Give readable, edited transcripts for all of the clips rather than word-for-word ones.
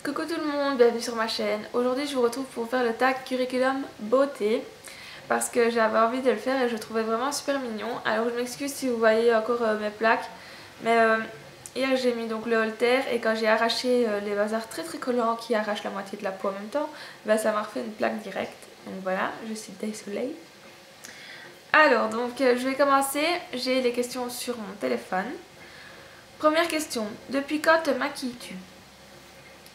Coucou tout le monde, bienvenue sur ma chaîne. Aujourd'hui je vous retrouve pour faire le tag curriculum beauté parce que j'avais envie de le faire et je le trouvais vraiment super mignon. Alors je m'excuse si vous voyez encore mes plaques, mais hier j'ai mis donc le haltère et quand j'ai arraché les bazars très collants qui arrachent la moitié de la peau en même temps, ben, ça m'a refait une plaque directe. Donc voilà, je suis désolée. Alors donc je vais commencer, j'ai les questions sur mon téléphone. Première question, depuis quand te maquilles-tu?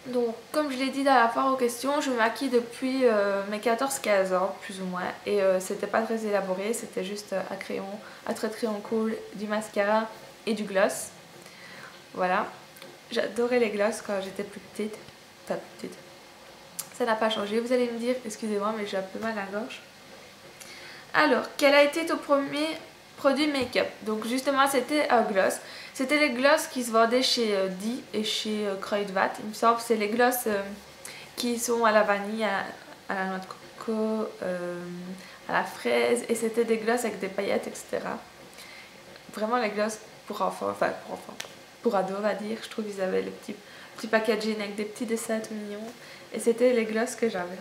Donc, comme je l'ai dit dans la foire aux questions, je me maquille depuis mes 14-15 ans, plus ou moins. Et c'était pas très élaboré, c'était juste à crayon, à trait de crayon cool, du mascara et du gloss. Voilà. J'adorais les gloss quand j'étais plus petite. Pas petite. Ça n'a pas changé. Vous allez me dire, excusez-moi, mais j'ai un peu mal à la gorge. Alors, quel a été ton premier produit make-up? Donc justement, c'était un gloss. C'était les gloss qui se vendaient chez Di et chez Kruidvat. Il me semble que c'est les gloss qui sont à la vanille, à la noix de coco, à la fraise. Et c'était des gloss avec des paillettes, etc. Vraiment les gloss pour enfants, enfin pour enfants, pour ados on va dire. Je trouve qu'ils avaient le petit packaging avec des petits dessins tout mignons. Et c'était les gloss que j'avais.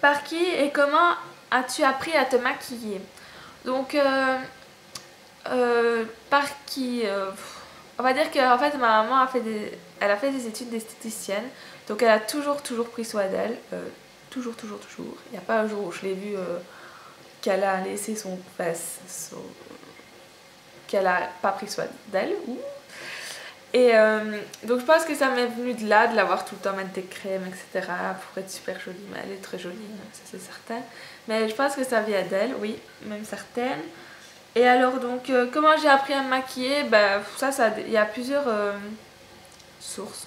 Par qui et comment as-tu appris à te maquiller? Donc, par qui on va dire que en fait, ma maman elle a fait des études d'esthéticienne. Donc, elle a toujours pris soin d'elle. Toujours. Il n'y a pas un jour où je l'ai vue qu'elle a laissé qu'elle a pas pris soin d'elle. Et donc je pense que ça m'est venu de là, de l'avoir tout le temps mettre des crèmes, etc. pour être super jolie. Mais elle est très jolie, hein, ça c'est certain. Mais je pense que ça vient d'elle, oui, même certaine. Et alors donc, comment j'ai appris à me maquiller? Ben, il y a plusieurs sources.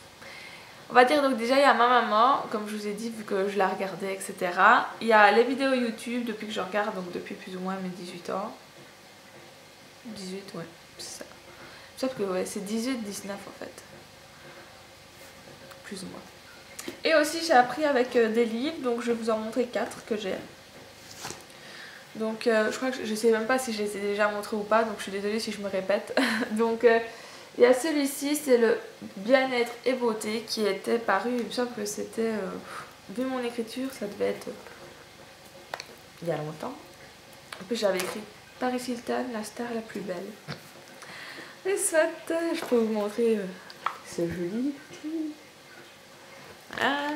On va dire donc déjà il y a ma maman, comme je vous ai dit, vu que je la regardais, etc. Il y a les vidéos YouTube depuis que je regarde, donc depuis plus ou moins mes 18 ans. 18, ouais, c'est ça. Sauf que ouais, c'est 18-19 en fait. Plus ou moins. Et aussi j'ai appris avec des livres, donc je vais vous en montrer 4 que j'ai. Donc je crois que je sais même pas si je les ai déjà montrés ou pas, donc je suis désolée si je me répète. Donc il y a celui-ci, c'est le bien-être et beauté qui était paru, il me semble que c'était, vu mon écriture, ça devait être il y a longtemps. En plus j'avais écrit Paris Hilton, la star la plus belle. Et soit, je peux vous montrer, c'est joli. Voilà.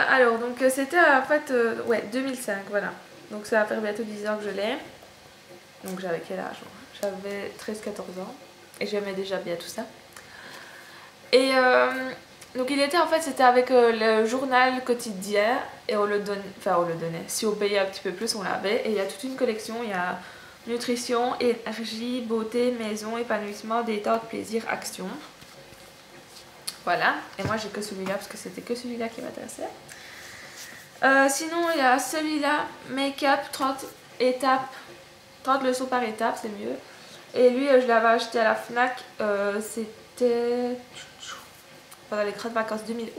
Alors, donc c'était en fait, ouais, 2005, voilà. Donc ça va faire bientôt 10 ans que je l'ai. Donc j'avais quel âge? J'avais 13-14 ans. Et j'aimais déjà bien tout ça. Et donc il était en fait, c'était avec le journal quotidien. Et on le donnait, enfin on le donnait. Si on payait un petit peu plus, on l'avait. Et il y a toute une collection, il y a nutrition, énergie, beauté, maison, épanouissement, détente, plaisir, action. Voilà, et moi j'ai que celui-là parce que c'était que celui-là qui m'intéressait. Sinon il y a celui-là, Make-up 30 étapes, 30 leçons par étape, c'est mieux. Et lui je l'avais acheté à la FNAC, c'était pendant les grandes vacances 2011,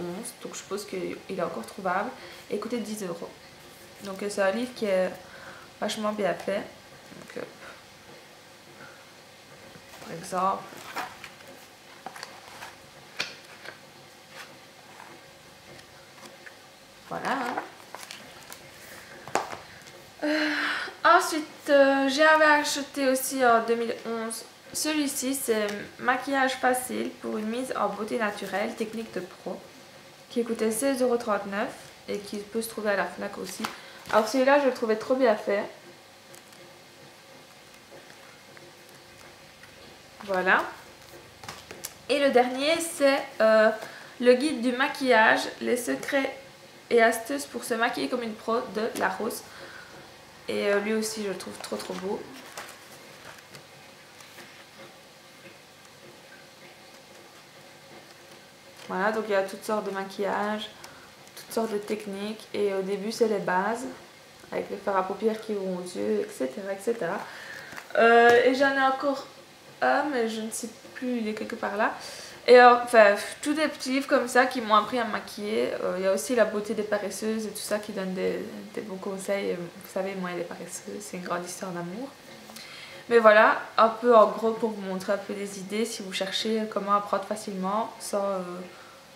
donc je suppose qu'il est encore trouvable. Et il coûtait 10 euros. Donc c'est un livre qui est vachement bien fait. Donc, par exemple... Voilà. Ensuite, j'avais acheté aussi en 2011 celui-ci, c'est maquillage facile pour une mise en beauté naturelle, technique de pro, qui coûtait 16,39 € et qui peut se trouver à la FNAC aussi. Alors celui-là, je le trouvais trop bien fait. Voilà. Et le dernier, c'est le guide du maquillage, les secrets et astuces pour se maquiller comme une pro de La Rose. Et lui aussi je le trouve trop beau. Voilà, donc il y a toutes sortes de maquillages, toutes sortes de techniques. Et au début c'est les bases, avec les fards à paupières qui vont aux yeux, etc. Et j'en ai encore un, mais je ne sais plus, il est quelque part là. Et enfin, tous des petits livres comme ça qui m'ont appris à me maquiller. Il y a aussi La beauté des paresseuses et tout ça qui donne des bons conseils. Vous savez, moi, les paresseuses, c'est une grande histoire d'amour. Mais voilà, un peu en gros pour vous montrer un peu des idées si vous cherchez comment apprendre facilement sans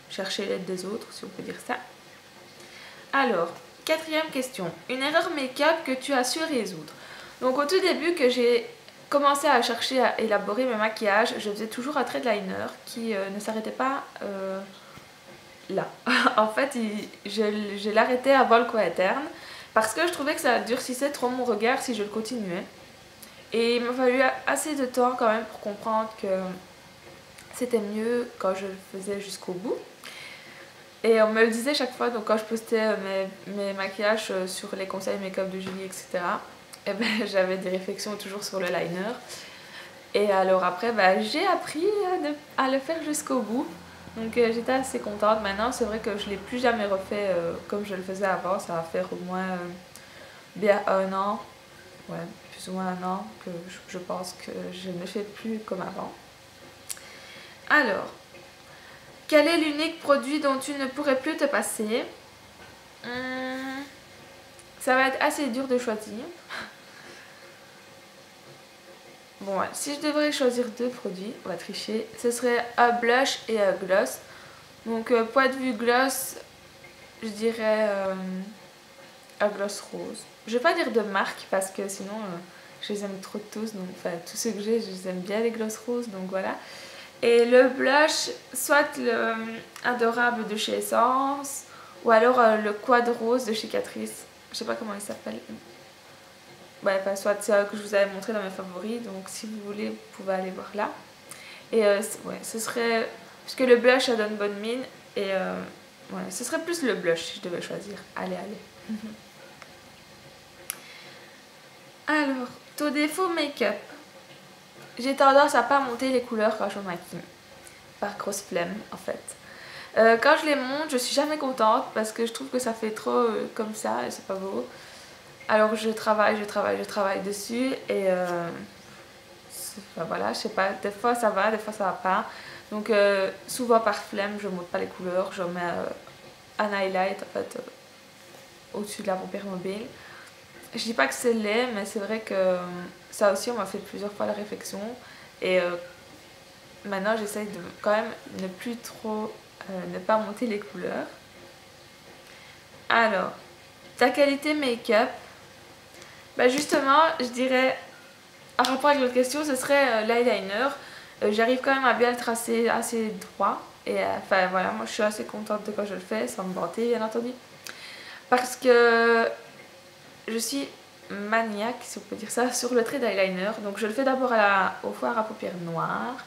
chercher l'aide des autres, si on peut dire ça. Alors, quatrième question. Une erreur make-up que tu as su résoudre. Donc au tout début que j'ai commencé à chercher à élaborer mes maquillages, je faisais toujours un trait de liner qui ne s'arrêtait pas là. En fait, je l'arrêtais avant le coin interne parce que je trouvais que ça durcissait trop mon regard si je le continuais. Et il m'a fallu assez de temps quand même pour comprendre que c'était mieux quand je le faisais jusqu'au bout. Et on me le disait chaque fois, donc quand je postais mes maquillages sur les conseils make-up de Julie, etc. Et ben, j'avais des réflexions toujours sur le liner. Et alors après, ben, j'ai appris à le faire jusqu'au bout. Donc j'étais assez contente. Maintenant, c'est vrai que je ne l'ai plus jamais refait comme je le faisais avant. Ça va faire au moins bien 1 an. Ouais, plus ou moins 1 an que je pense que je ne fais plus comme avant. Alors, quel est l'unique produit dont tu ne pourrais plus te passer? Ça va être assez dur de choisir. Bon, ouais, si je devrais choisir 2 produits, on va tricher, ce serait un blush et un gloss. Donc, point de vue gloss, je dirais un gloss rose. Je vais pas dire de marque parce que sinon je les aime trop tous. Donc, enfin, tous ceux que j'ai, je les aime bien les gloss roses. Donc voilà. Et le blush, soit le Adorable de chez Essence ou alors le Quad Rose de chez Catrice. Je sais pas comment il s'appelle. Ouais, enfin, soit c'est que je vous avais montré dans mes favoris. Donc si vous voulez, vous pouvez aller voir là. Et ouais, ce serait... Parce que le blush, ça donne bonne mine. Et ouais, ce serait plus le blush si je devais choisir. Allez, allez. Alors, ton défaut make-up. J'ai tendance à pas monter les couleurs quand je me maquille. Par grosse flemme, en fait. Quand je les monte, je suis jamais contente parce que je trouve que ça fait trop comme ça et c'est pas beau. Alors je travaille dessus et enfin, voilà, je sais pas, des fois ça va, des fois ça va pas. Donc souvent par flemme, je monte pas les couleurs, je mets un highlight en fait au-dessus de la paupière mobile. Je dis pas que c'est laid, mais c'est vrai que ça aussi on m'a fait plusieurs fois la réflexion et maintenant j'essaye de quand même ne plus trop ne pas monter les couleurs. Alors, ta qualité make-up, bah justement je dirais en rapport avec l'autre question, ce serait l'eyeliner. J'arrive quand même à bien le tracer assez droit et enfin voilà, moi je suis assez contente de quand je le fais, sans me vanter bien entendu. Parce que je suis maniaque, si on peut dire ça, sur le trait d'eyeliner. Donc je le fais d'abord au fard à paupières noires,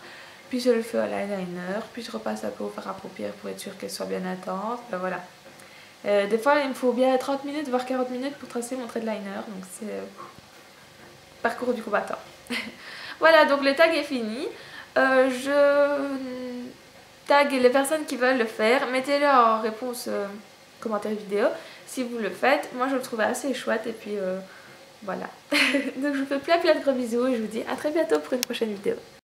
puis je le fais à l'eyeliner, puis je repasse un peu au fard à paupières pour être sûre qu'elle soit bien intense. Ben voilà. Des fois il me faut bien 30 minutes, voire 40 minutes pour tracer mon trait de liner. Donc c'est parcours du combattant. Voilà, donc le tag est fini. Je tag les personnes qui veulent le faire. Mettez-le en réponse commentaire vidéo si vous le faites. Moi je le trouvais assez chouette et puis voilà. Donc je vous fais plein de gros bisous et je vous dis à très bientôt pour une prochaine vidéo.